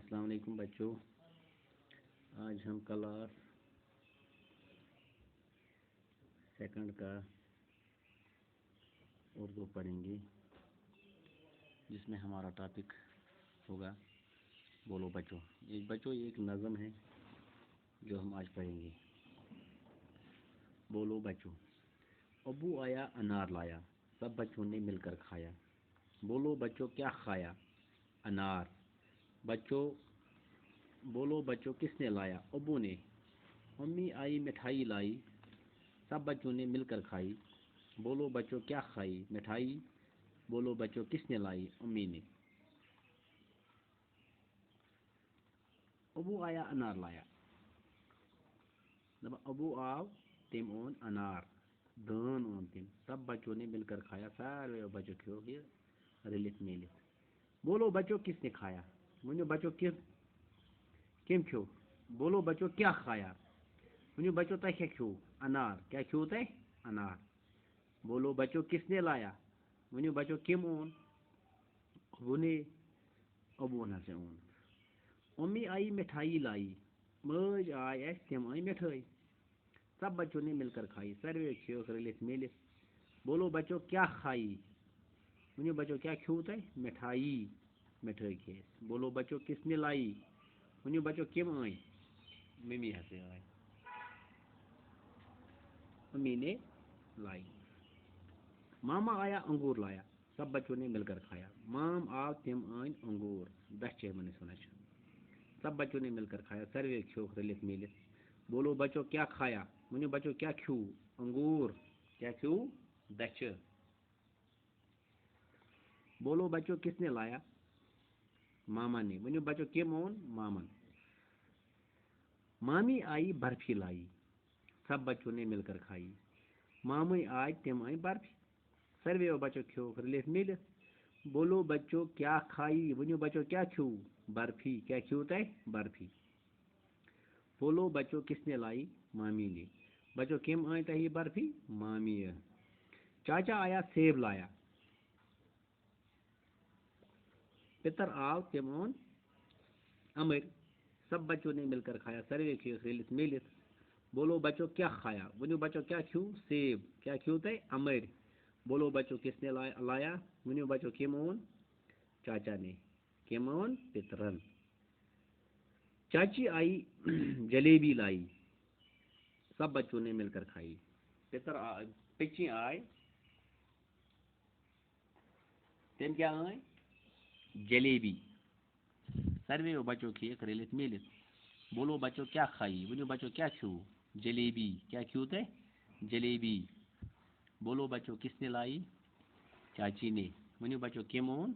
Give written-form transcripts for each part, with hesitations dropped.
السلام علیکم بچوں. آج ہم کلاس سیکنڈ کا اردو پڑھیں گے، جس میں ہمارا ٹاپک ہوگا بولو بچوں. یہ ایک نظم ہے جو ہم آج پڑھیں گے. بولو بچوں. ابو آیا انار لایا، سب بچوں نے مل کر کھایا. بولو بچوں کیا کھایا؟ انار. بولو بچوں کس نے لایا؟ ابو نے. امی آئی مٹھائی لائی، سب بچوں نے مل کر کھائی. بولو بچوں کیا کھائی؟ مٹھائی. بولو بچوں کس نے لائی؟ امی نے. ابو آیا انار لایا. ابو آو تم اون انار، دان اون تم، سب بچوں نے مل کر کھایا. سارے بچوں کھیو گے رلت میلت. بولو بچوں کس نے کھایا؟ ونیو بچوں کم کھیو؟ بولو بچوں کیا کھایا؟ ونیو بچوں تہ کیا کھیو؟ انار. کیا کھیو تہ؟ انار. بولو بچوں کس نے لایا؟ ونیو بچوں کم اون؟ ابو نے. ابو نہ سے اون. امی آئی مٹھائی لائی، ماج آئی اس تم آئی مٹھائی. سب بچوں نے مل کر کھائی. سروے کھیو رلت میلت. بولو بچوں کیا کھائی؟ ونیو بچوں کیا کھیو تہ؟ مٹھائی. مٹھائی کھیس. بولو بچوں کس نے لائی؟ ونیو بچوں کم آئی؟ ممی ہسے آئی. امی نے لائی. ماما آیا انگور لایا، سب بچوں نے مل کر کھایا. مام آو تم آن انگور. دچے من سنچ. سب بچوں نے مل کر کھایا. سروے کھیو رلت میلت. بولو بچوں کیا کھایا؟ ونیو بچوں کیا کھیو؟ انگور. کیا کھیو؟ دچ. بولو بچوں کس نے لایا؟ ماما نے. ونیو بچوں کم اون؟ مامن. مامی آئی برفی لائی، سب بچوں نے مل کر کھائی. مامئی آئی تم آئی برفی. سروے بچوں کھیو رلت میلت. بولو بچوں کیا کھائی؟ ونیو بچوں کیا کھیو؟ برفی. کیا کھیو تہ؟ برفی. بولو بچوں کس نے لائی؟ مامی نے. بچوں کم آئی تہ یہ برفی؟ مامی. چاچا آیا سیب لایا، پتر آو تم اون امر. سب بچوں نے مل کر کھایا. سروے کھیو رلت میلت. بولو بچوں کیا کھایا؟ ونیو بچوں کیا کھیو؟ سیب. کیا کھیو تہ؟ امر. بولو بچوں کس نے لایا؟ ونیو بچوں کم اون؟ چاچا نے. کم اون؟ پترن. چاچی آئی جلیبی لائی، سب بچوں نے مل کر کھائی. پچی آئی، تم کیا آئی؟ جلیبی. سروے بچوں کی رلت میلت. بولو بچوں کیا کھائی؟ ونیو بچوں کیا کھیو؟ جلیبی. کیا کھیو تہ؟ جلیبی. بولو بچوں کس نے لائی؟ چاچی نے. ونیو بچوں کم اون؟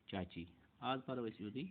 چاچی. آج پرو اس یوتی